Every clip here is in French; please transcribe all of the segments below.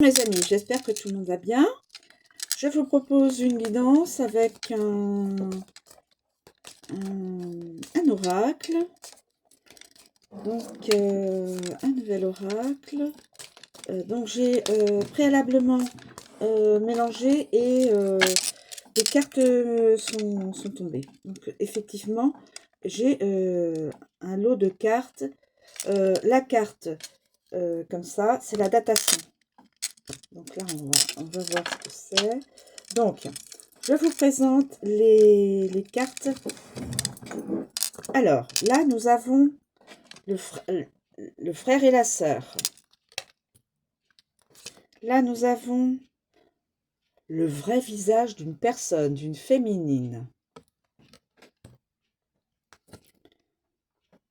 Mes amis, j'espère que tout le monde va bien. Je vous propose une guidance avec un oracle. Donc, un nouvel oracle. Donc, j'ai préalablement mélangé et les cartes sont tombées. Donc, effectivement, j'ai un lot de cartes. La carte, comme ça, c'est la datation. Donc là, on va voir ce que c'est. Donc, je vous présente les cartes. Alors, là, nous avons le frère et la sœur. Là, nous avons le vrai visage d'une personne, d'une féminine.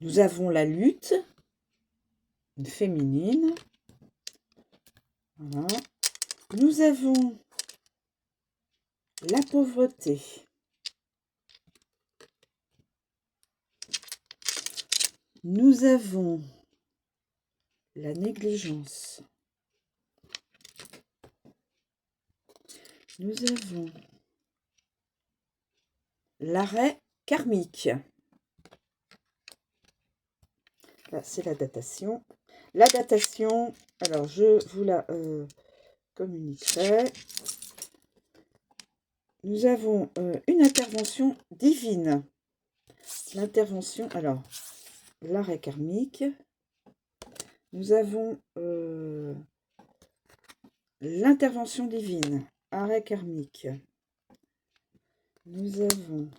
Nous avons la lutte, une féminine. Voilà. Nous avons la pauvreté. Nous avons la négligence. Nous avons l'arrêt karmique. Là, c'est la datation. La datation, alors je vous la communiquerai. Nous avons une intervention divine. L'intervention, alors, l'arrêt karmique. Nous avons l'intervention divine, arrêt karmique. Nous avons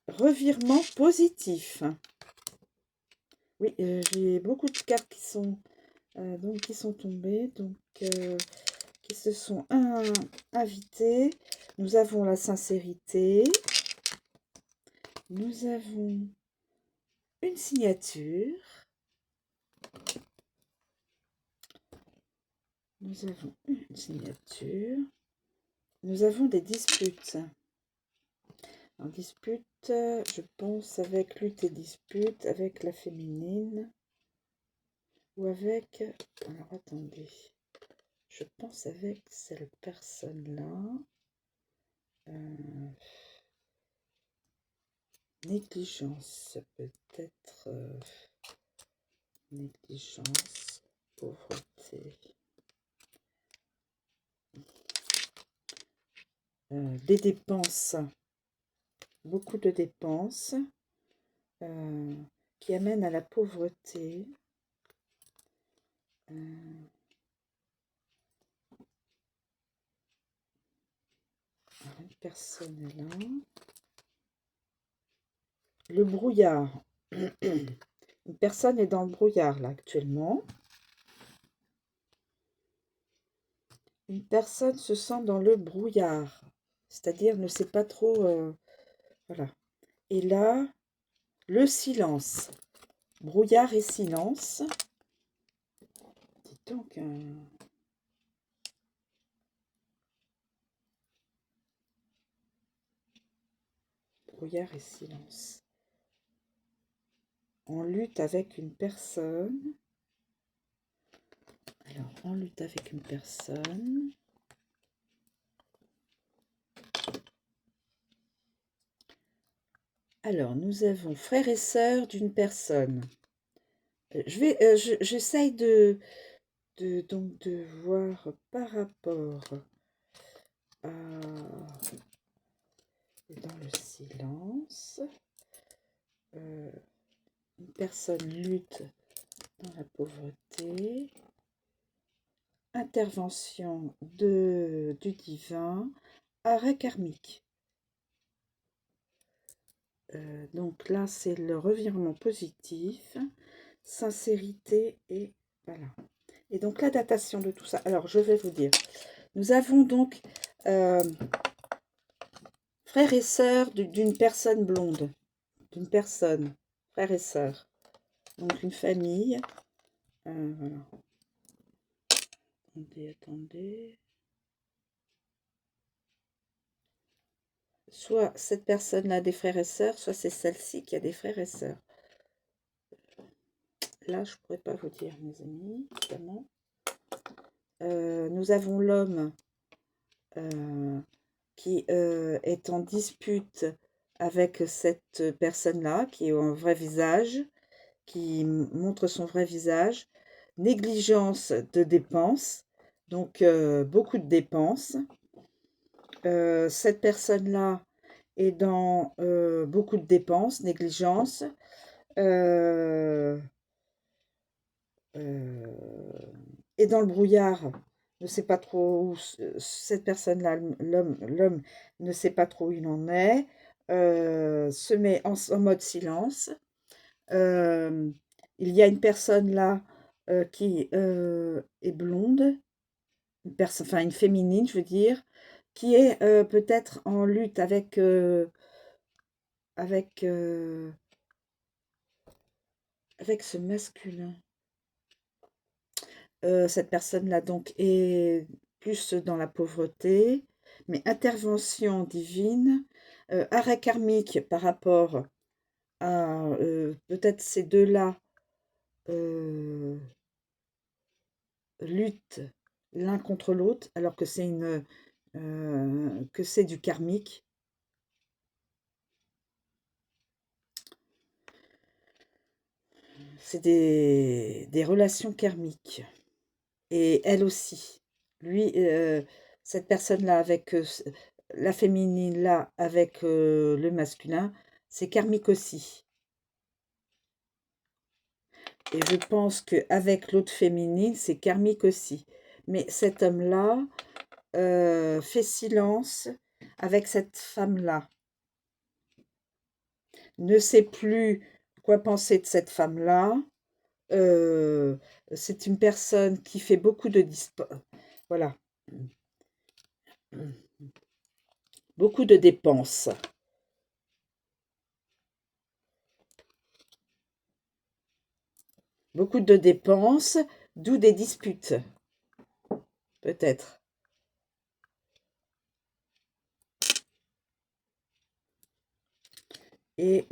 revirement positif. Oui, j'ai beaucoup de cartes qui sont tombées, donc qui se sont invités. Nous avons la sincérité. Nous avons une signature. Nous avons une signature. Nous avons des disputes. En dispute, je pense avec lutte et dispute, avec la féminine. Ou avec... Alors, attendez. Je pense avec cette personne-là. Négligence, peut-être. Négligence, pauvreté. Des dépenses. Beaucoup de dépenses. Qui amènent à la pauvreté. Une personne est là. Le brouillard. Une personne est dans le brouillard là actuellement. Une personne se sent dans le brouillard, c'est-à-dire ne sait pas trop. Voilà. Et là, le silence. Brouillard et silence. Dis donc. Brouillard et silence. On lutte avec une personne. Alors, on lutte avec une personne. Alors, nous avons frère et sœur d'une personne. J'essaye de voir par rapport à... Dans le silence. Une personne lutte dans la pauvreté. Intervention du divin. Arrêt karmique. Donc là, c'est le revirement positif. Sincérité et voilà. Et donc la datation de tout ça. Alors, je vais vous dire. Nous avons donc frère et sœur d'une personne blonde. D'une personne. Frère et sœur. Donc une famille. Voilà. Attendez. Soit cette personne-là a des frères et sœurs, soit c'est celle-ci qui a des frères et sœurs. Là, je ne pourrais pas vous dire, mes amis, évidemment. nous avons l'homme qui est en dispute avec cette personne-là, qui est un vrai visage, qui montre son vrai visage. Négligence de dépenses, donc beaucoup de dépenses. Cette personne-là est dans beaucoup de dépenses, négligence. Euh, est dans le brouillard, ne sait pas trop où cette personne-là, l'homme ne sait pas trop où il en est, se met en mode silence. Euh, il y a une personne là qui est blonde, enfin une féminine, je veux dire, qui est peut-être en lutte avec, euh, avec ce masculin. Cette personne-là donc est plus dans la pauvreté, mais intervention divine, arrêt karmique par rapport à peut-être ces deux-là luttent l'un contre l'autre, alors que c'est du karmique. C'est des relations karmiques. Et elle aussi. Lui, cette personne-là avec la féminine là avec le masculin, c'est karmique aussi. Et je pense qu'avec l'autre féminine, c'est karmique aussi. Mais cet homme-là fait silence avec cette femme-là. Ne sait plus quoi penser de cette femme-là. Euh, c'est une personne qui fait beaucoup de voilà, beaucoup de dépenses. Beaucoup de dépenses, d'où des disputes, peut-être. Et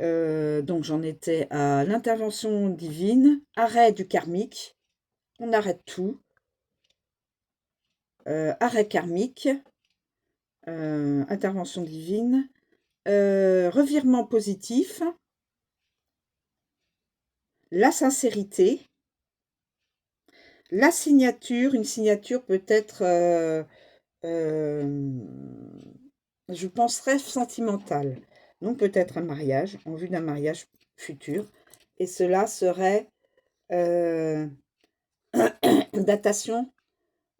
donc j'en étais à l'intervention divine, arrêt du karmique, on arrête tout, arrêt karmique, intervention divine, revirement positif, la sincérité, la signature, une signature peut-être, je penserais sentimentale. Donc peut-être un mariage, en vue d'un mariage futur. Et cela serait datation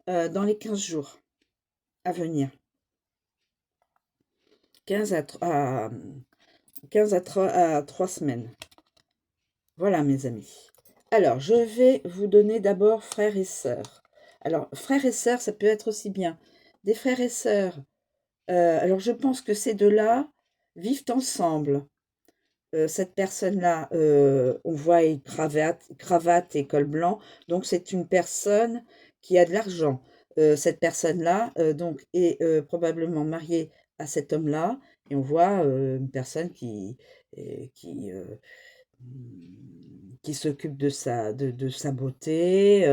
dans les 15 jours à venir. 15 à 3 semaines. Voilà mes amis. Alors, je vais vous donner d'abord frères et sœurs. Alors, frères et sœurs, ça peut être aussi bien des frères et sœurs. Alors, je pense que ces deux-là vivent ensemble. Cette personne-là, on voit une cravate et col blanc, donc c'est une personne qui a de l'argent. Cette personne-là, donc, est probablement mariée à cet homme-là, et on voit une personne euh, qui, euh, qui s'occupe de sa beauté,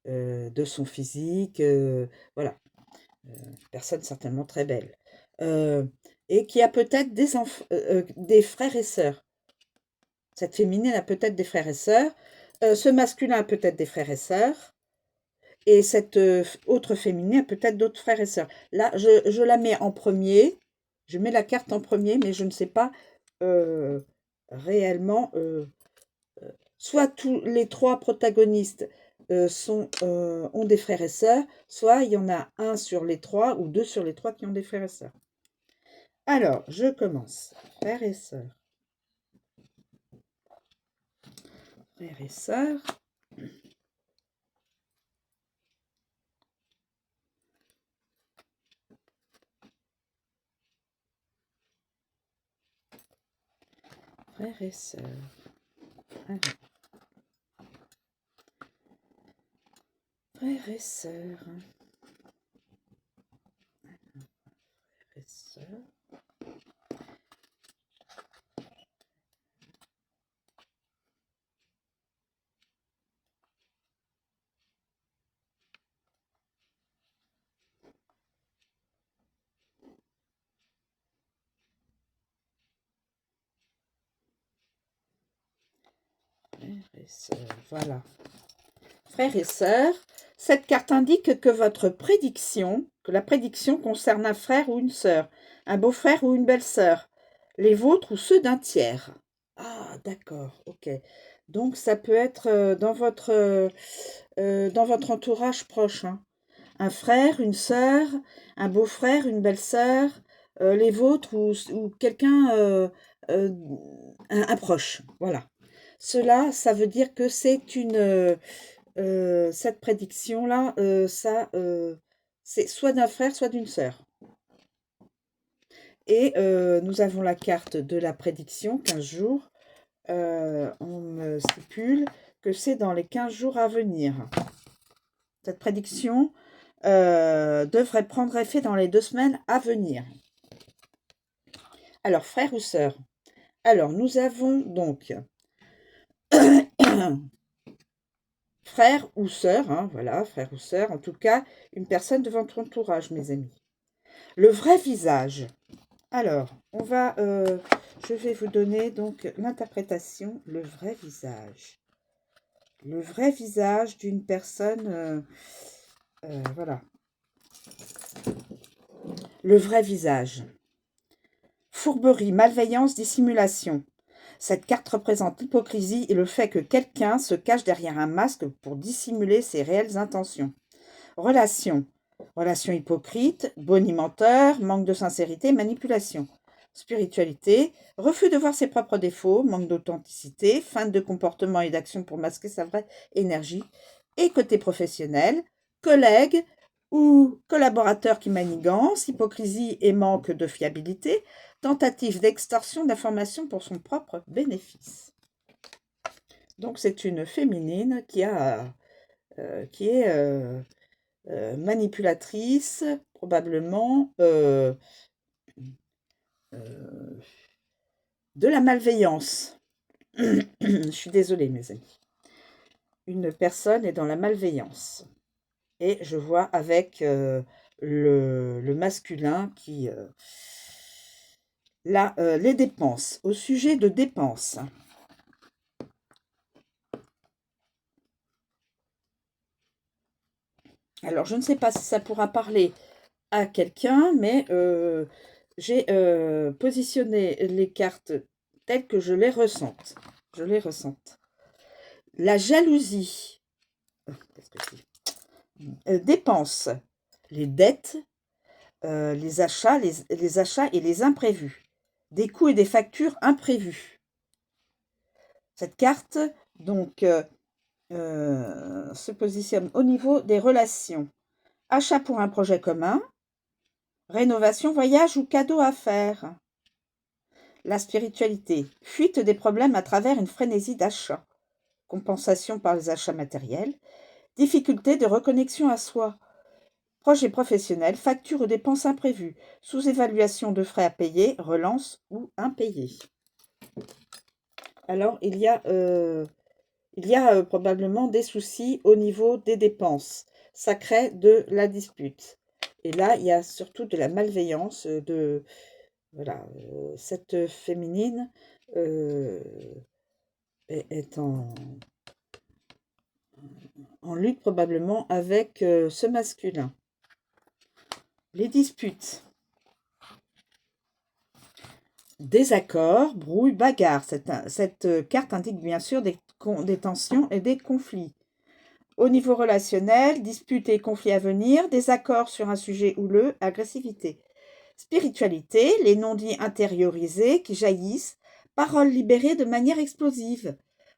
de son physique, voilà. Personne certainement très belle. Euh, et qui a peut-être des frères et sœurs. Cette féminine a peut-être des frères et sœurs. Ce masculin a peut-être des frères et sœurs. Et cette autre féminine a peut-être d'autres frères et sœurs. Là, je la mets en premier. Je mets la carte en premier, mais je ne sais pas euh, réellement. Soit tous les trois protagonistes ont des frères et sœurs, soit il y en a un sur les trois ou deux sur les trois qui ont des frères et sœurs. Alors, je commence. Frères et sœurs. Frères et sœurs. Frères et sœurs. Alors. Frères et sœurs. Frères et sœurs. et sœurs, voilà. Frères et sœurs, cette carte indique que la prédiction concerne un frère ou une sœur, un beau-frère ou une belle-sœur, les vôtres ou ceux d'un tiers. Ah, d'accord, ok. Donc ça peut être dans votre entourage proche, hein. Un frère, une sœur, un beau-frère, une belle-sœur, les vôtres ou quelqu'un, un proche, voilà. Cela, ça veut dire que c'est cette prédiction-là, c'est soit d'un frère, soit d'une sœur. Et nous avons la carte de la prédiction, 15 jours. On me stipule que c'est dans les 15 jours à venir. Cette prédiction devrait prendre effet dans les 2 semaines à venir. Alors, frère ou sœur? Alors, nous avons donc frère ou sœur, hein, voilà, frère ou sœur, en tout cas, une personne de votre entourage, mes amis. Le vrai visage. Alors, je vais vous donner donc l'interprétation, le vrai visage. Le vrai visage d'une personne, voilà. Le vrai visage. Fourberie, malveillance, dissimulation. Cette carte représente l'hypocrisie et le fait que quelqu'un se cache derrière un masque pour dissimuler ses réelles intentions. Relation. Relation hypocrite, bonimenteur, manque de sincérité, manipulation. Spiritualité, refus de voir ses propres défauts, manque d'authenticité, feinte de comportement et d'action pour masquer sa vraie énergie. Et côté professionnel, collègue ou collaborateur qui manigance, hypocrisie et manque de fiabilité, tentative d'extorsion d'informations pour son propre bénéfice. Donc c'est une féminine qui est manipulatrice, probablement de la malveillance. Je suis désolée, mes amis. Une personne est dans la malveillance. Et je vois avec le masculin qui... là, les dépenses. Au sujet de dépenses. Alors, je ne sais pas si ça pourra parler à quelqu'un, mais j'ai positionné les cartes telles que je les ressente. Je les ressente. La jalousie. Qu'est-ce que c'est? Dépenses. Les dettes, les achats et les imprévus. Des coûts et des factures imprévus. Cette carte, donc, se positionne au niveau des relations. Achat pour un projet commun, rénovation, voyage ou cadeau à faire. La spiritualité, fuite des problèmes à travers une frénésie d'achat. Compensation par les achats matériels, difficulté de reconnexion à soi. Projet professionnel, facture ou dépenses imprévues, sous-évaluation de frais à payer, relance ou impayés. Alors, il y a probablement des soucis au niveau des dépenses. Ça crée de la dispute. Et là, il y a surtout de la malveillance voilà, cette féminine est en lutte probablement avec ce masculin. Les disputes. Désaccords, brouilles, bagarres. Cette carte indique bien sûr des tensions et des conflits. Au niveau relationnel, disputes et conflits à venir, désaccords sur un sujet houleux, agressivité. Spiritualité, les non-dits intériorisés qui jaillissent, paroles libérées de manière explosive.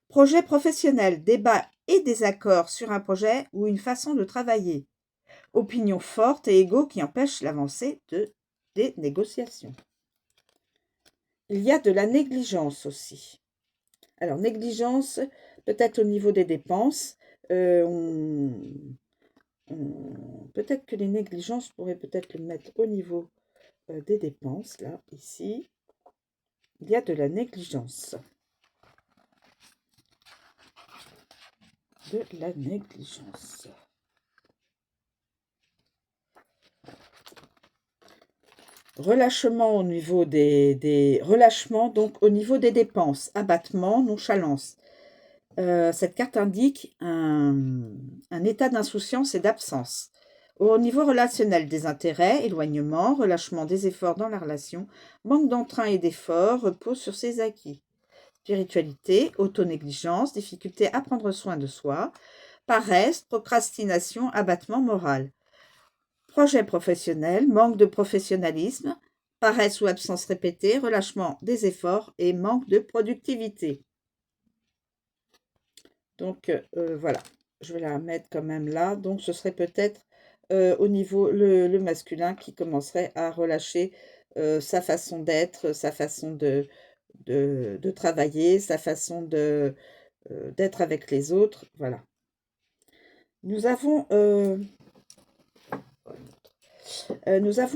Projet professionnel, débat et désaccords sur un projet ou une façon de travailler. Opinions fortes et égos qui empêchent l'avancée des négociations. Il y a de la négligence aussi. Alors, négligence, peut-être au niveau des dépenses. Peut-être que les négligences pourraient peut-être le mettre au niveau des dépenses, là, ici. Il y a de la négligence. De la négligence. Relâchement au niveau relâchement, donc au niveau des dépenses. Abattement, nonchalance. Cette carte indique un état d'insouciance et d'absence. Au niveau relationnel, des intérêts, éloignement, relâchement des efforts dans la relation, manque d'entrain et d'efforts, repose sur ses acquis. Spiritualité, autonégligence, difficulté à prendre soin de soi, paresse, procrastination, abattement moral. Projet professionnel, manque de professionnalisme, paresse ou absence répétée, relâchement des efforts et manque de productivité. Donc voilà, je vais la mettre quand même là. Donc ce serait peut-être au niveau le masculin qui commencerait à relâcher sa façon d'être, sa façon de travailler, sa façon d'être avec les autres. Voilà. Nous avons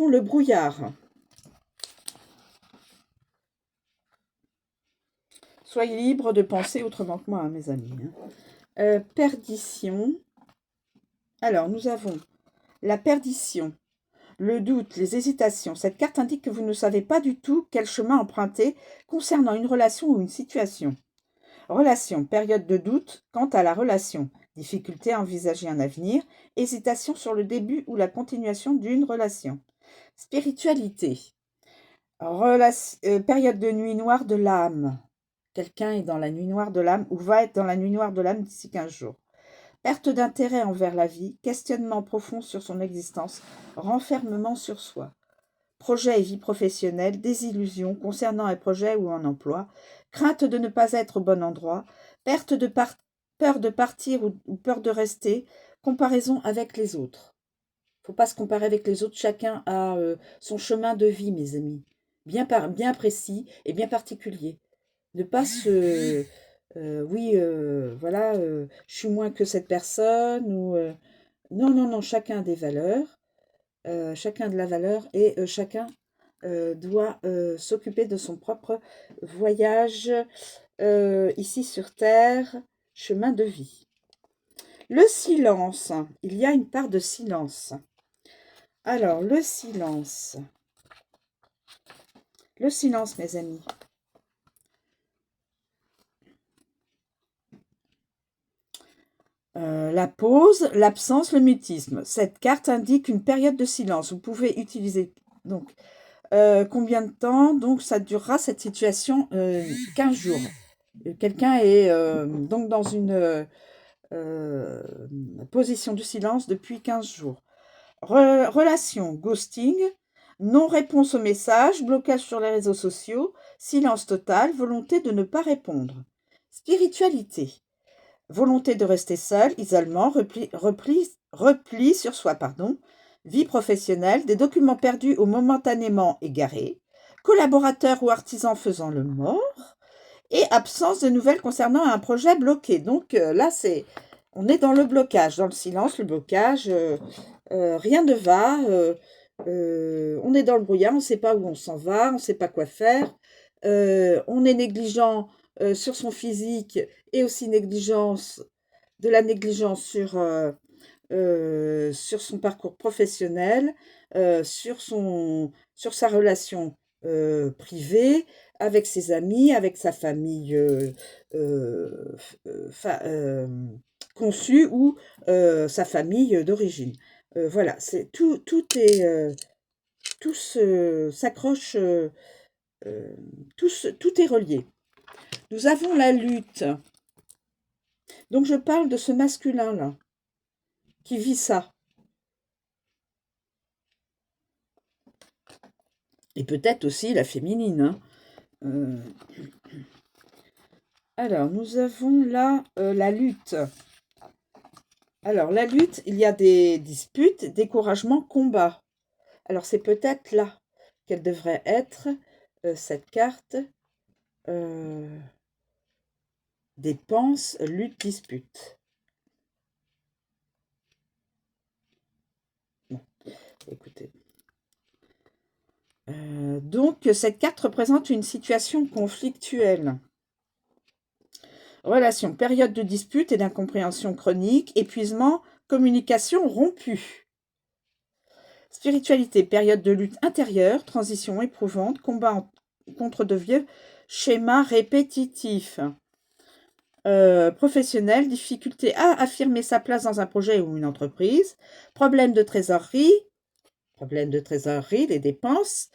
le brouillard. Soyez libres de penser autrement que moi, hein, mes amis. Perdition. Alors, nous avons la perdition, le doute, les hésitations. Cette carte indique que vous ne savez pas du tout quel chemin emprunter concernant une relation ou une situation. Relation, période de doute quant à la relation. Difficulté à envisager un avenir. Hésitation sur le début ou la continuation d'une relation. Spiritualité. Période de nuit noire de l'âme. Quelqu'un est dans la nuit noire de l'âme ou va être dans la nuit noire de l'âme d'ici 15 jours. Perte d'intérêt envers la vie, questionnement profond sur son existence, renfermement sur soi. Projet et vie professionnelle, désillusion concernant un projet ou un emploi, crainte de ne pas être au bon endroit, peur de partir ou peur de rester, comparaison avec les autres. Il ne faut pas se comparer avec les autres, chacun a son chemin de vie, mes amis, bien précis et bien particulier. Ne pas se... voilà, je suis moins que cette personne, ou... non, non, non, chacun a des valeurs, chacun de la valeur, et chacun doit s'occuper de son propre voyage ici sur Terre, chemin de vie. Le silence, il y a une part de silence. Alors, le silence, mes amis. La pause, l'absence, le mutisme. Cette carte indique une période de silence. Vous pouvez utiliser donc combien de temps? Donc ça durera cette situation 15 jours. Quelqu'un est donc dans une position de silence depuis 15 jours. Relation, ghosting, non-réponse aux messages, blocage sur les réseaux sociaux, silence total, volonté de ne pas répondre. Spiritualité. Volonté de rester seul, isolement, repli sur soi, vie professionnelle, des documents perdus ou momentanément égarés, collaborateurs ou artisans faisant le mort, et absence de nouvelles concernant un projet bloqué. Donc là, on est dans le blocage, dans le silence, le blocage, rien ne va, on est dans le brouillard, on ne sait pas où on s'en va, on ne sait pas quoi faire, on est négligent sur son physique et aussi de la négligence sur son parcours professionnel, sur sa relation privée, avec ses amis, avec sa famille conçue ou sa famille d'origine. Voilà, tout s'accroche, tout est relié. Nous avons la lutte. Donc je parle de ce masculin-là, qui vit ça. Et peut-être aussi la féminine. Alors, nous avons là la lutte. Alors, la lutte, il y a des disputes, découragement, combat. Alors, c'est peut-être là qu'elle devrait être, cette carte. Dépense, lutte, dispute. Bon, écoutez. Donc, cette carte représente une situation conflictuelle. Relation, période de dispute et d'incompréhension chronique, épuisement, communication rompue. Spiritualité, période de lutte intérieure, transition éprouvante, combat contre de vieux schémas répétitifs. Professionnel, difficulté à affirmer sa place dans un projet ou une entreprise, problème de trésorerie, les dépenses,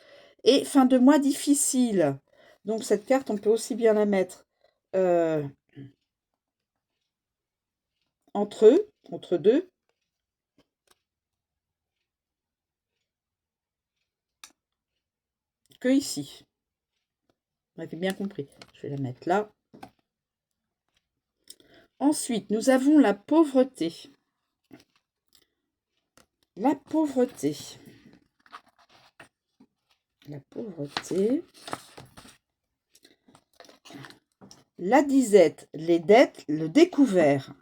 et fin de mois difficile. Donc cette carte, on peut aussi bien la mettre entre deux, que ici. Vous avez bien compris. Je vais la mettre là. Ensuite, nous avons la pauvreté. La pauvreté. La pauvreté. La disette, les dettes, le découvert.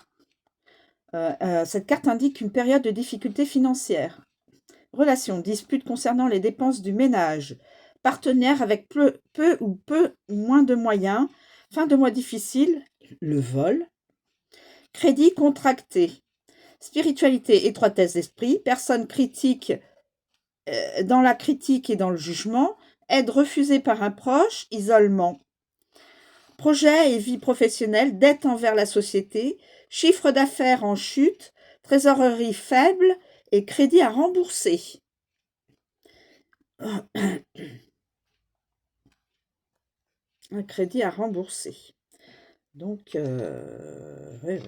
Cette carte indique une période de difficulté financière. Relation, dispute concernant les dépenses du ménage. Partenaire avec peu ou moins de moyens. Fin de mois difficile, le vol. Crédit contracté. Spiritualité, étroitesse d'esprit. Personne critique dans la critique et dans le jugement. Aide refusée par un proche, isolement. Projet et vie professionnelle, dette envers la société, chiffre d'affaires en chute, trésorerie faible et crédit à rembourser. Un crédit à rembourser. Donc, ouais.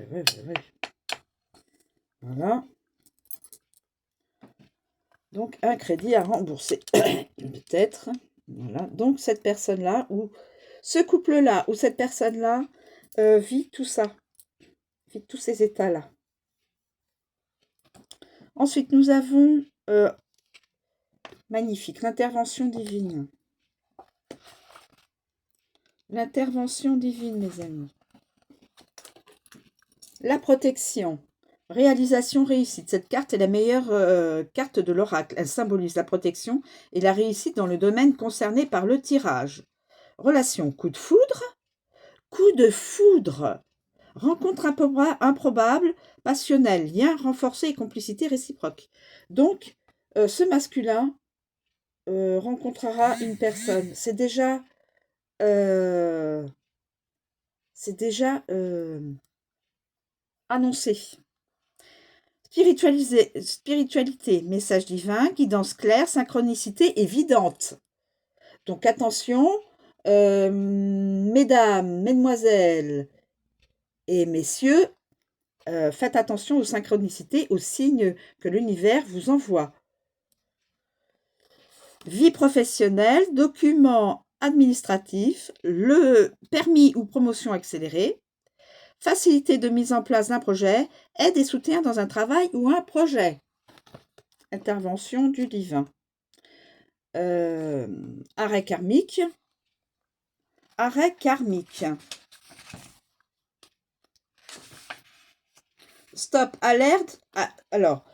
Voilà. Donc, un crédit à rembourser. Peut-être. Voilà. Donc, cette personne-là, ou ce couple-là, ou cette personne-là, vit tout ça. Vit tous ces états-là. Ensuite, nous avons, magnifique, l'intervention divine. L'intervention divine, mes amis. La protection. Réalisation réussite. Cette carte est la meilleure carte de l'oracle. Elle symbolise la protection et la réussite dans le domaine concerné par le tirage. Relation. Coup de foudre. Coup de foudre. Rencontre improbable, passionnelle, lien renforcé et complicité réciproque. Donc, ce masculin rencontrera une personne. C'est déjà annoncé. Spiritualité, message divin, guidance claire, synchronicité évidente. Donc attention, mesdames, mesdemoiselles et messieurs, faites attention aux synchronicités, aux signes que l'univers vous envoie. Vie professionnelle, documents administratifs, le permis ou promotion accélérée, facilité de mise en place d'un projet, aide et soutien dans un travail ou un projet. Intervention du divin. Arrêt karmique. Arrêt karmique. Stop, alerte. Alors,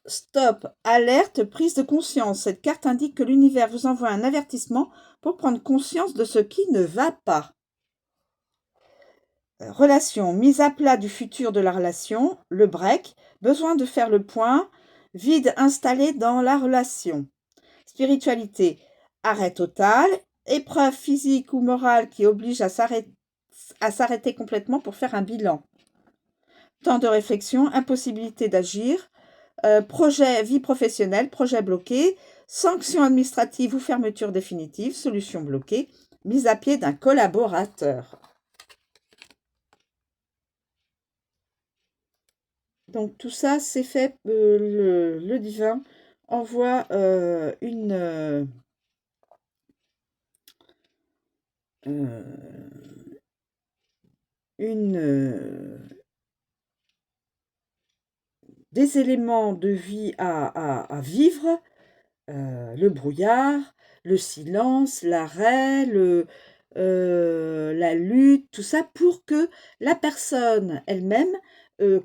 stop, alerte, prise de conscience. Cette carte indique que l'univers vous envoie un avertissement pour prendre conscience de ce qui ne va pas. Relation, mise à plat du futur de la relation, le break, besoin de faire le point, vide installé dans la relation. Spiritualité, arrêt total, épreuve physique ou morale qui oblige à s'arrêter complètement pour faire un bilan. Temps de réflexion, impossibilité d'agir, projet vie professionnelle, projet bloqué, sanction administrative ou fermeture définitive, solution bloquée, mise à pied d'un collaborateur. Donc tout ça, c'est fait, le divin envoie des éléments de vie à vivre, le brouillard, le silence, l'arrêt, la lutte, tout ça pour que la personne elle-même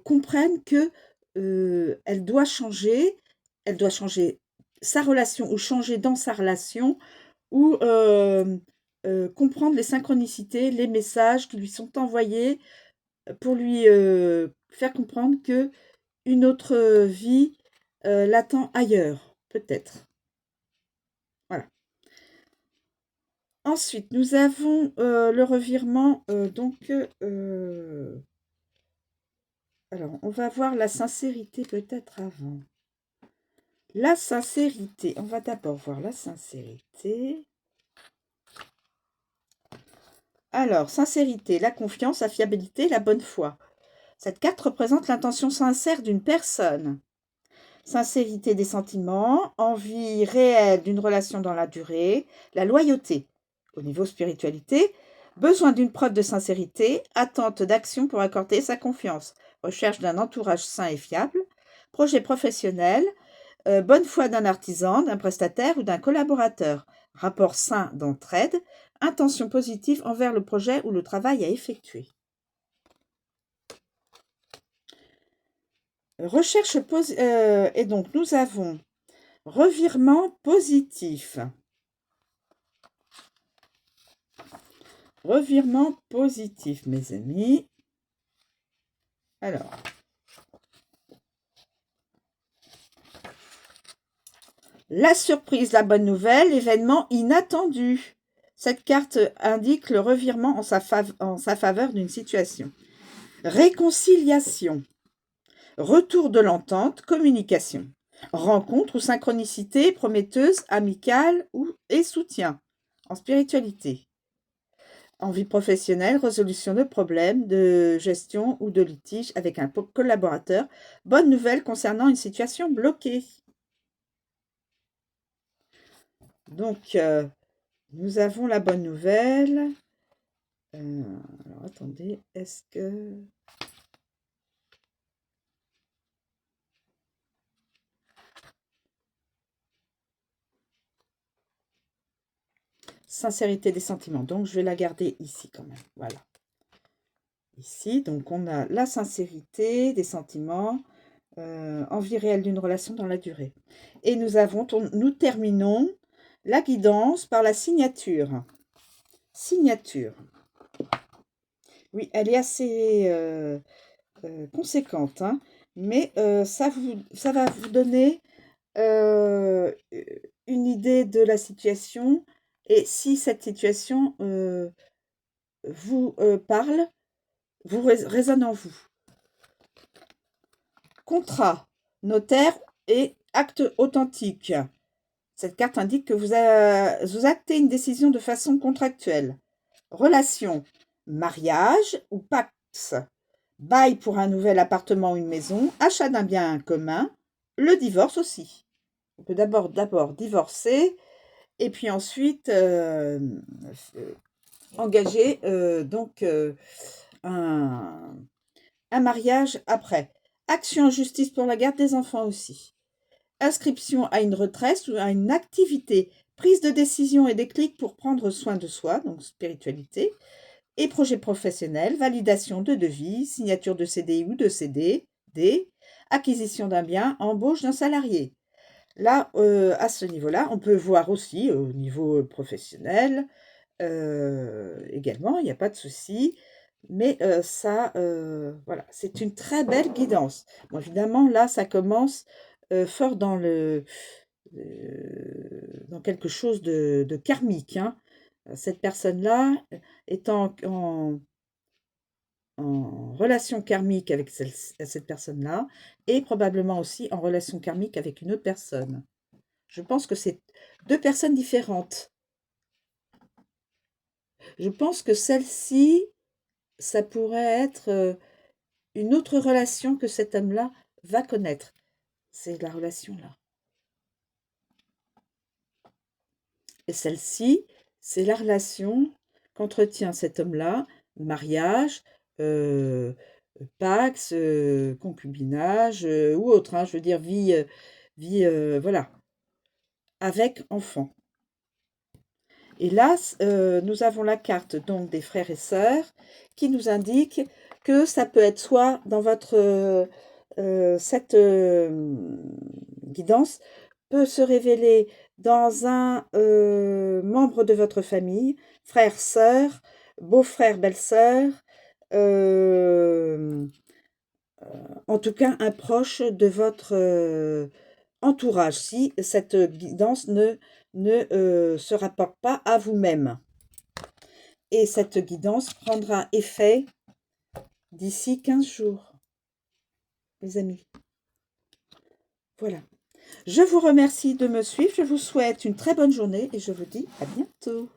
comprenne que elle doit changer sa relation ou changer dans sa relation ou comprendre les synchronicités, les messages qui lui sont envoyés pour lui faire comprendre que une autre vie l'attend ailleurs, peut-être. Voilà. Ensuite, nous avons le revirement, alors, on va voir la sincérité peut-être avant. La sincérité, on va d'abord voir la sincérité. Alors, sincérité, la confiance, la fiabilité, la bonne foi. Cette carte représente l'intention sincère d'une personne. Sincérité des sentiments, envie réelle d'une relation dans la durée, la loyauté. Au niveau spiritualité, besoin d'une preuve de sincérité, attente d'action pour accorder sa confiance, recherche d'un entourage sain et fiable, projet professionnel, bonne foi d'un artisan, d'un prestataire ou d'un collaborateur, rapport sain d'entraide, intention positive envers le projet ou le travail à effectuer. Et donc nous avons revirement positif. Revirement positif, mes amis. Alors, la surprise, la bonne nouvelle, l'événement inattendu. Cette carte indique le revirement en sa faveur d'une situation. Réconciliation. Retour de l'entente, communication. Rencontre ou synchronicité prometteuse, amicale et soutien. En spiritualité. En vie professionnelle, résolution de problèmes, de gestion ou de litige avec un collaborateur. Bonne nouvelle concernant une situation bloquée. Donc, nous avons la bonne nouvelle. Alors, attendez, est-ce que... Sincérité des sentiments. Donc, je vais la garder ici quand même. Voilà. Ici, donc, on a la sincérité des sentiments, envie réelle d'une relation dans la durée. Et nous terminons la guidance par la signature. Signature. Oui, elle est assez conséquente, hein, mais ça va vous donner une idée de la situation. Et si cette situation vous parle, vous résonne en vous. Contrat, notaire et acte authentique. Cette carte indique que vous actez une décision de façon contractuelle. Relation, mariage ou pax. Bail pour un nouvel appartement ou une maison. Achat d'un bien commun. Le divorce aussi. On peut d'abord divorcer et puis ensuite engager un mariage après. Action en justice pour la garde des enfants aussi. Inscription à une retraite ou à une activité. Prise de décision et déclic pour prendre soin de soi, donc spiritualité. Et projet professionnel, validation de devis, signature de CDI ou de CDD, acquisition d'un bien, embauche d'un salarié. Là, à ce niveau-là, on peut voir aussi au niveau professionnel également, il n'y a pas de souci. Mais ça, voilà, c'est une très belle guidance. Bon, évidemment, là, ça commence fort dans dans quelque chose de karmique, hein. Cette personne-là étant en relation karmique avec cette personne-là et probablement aussi en relation karmique avec une autre personne. Je pense que c'est deux personnes différentes. Je pense que celle-ci, ça pourrait être une autre relation que cet homme-là va connaître. C'est la relation là. Et celle-ci, c'est la relation qu'entretient cet homme-là, mariage, pax, concubinage ou autre, hein, je veux dire vie, voilà, avec enfant. Et là, nous avons la carte donc des frères et sœurs qui nous indique que ça peut être soit dans votre cette guidance peut se révéler dans un membre de votre famille, frère, sœur, beau-frère, belle-sœur, en tout cas un proche de votre entourage, si cette guidance ne se rapporte pas à vous-même. Et cette guidance prendra effet d'ici 15 jours, les amis. Voilà. Je vous remercie de me suivre. Je vous souhaite une très bonne journée et je vous dis à bientôt.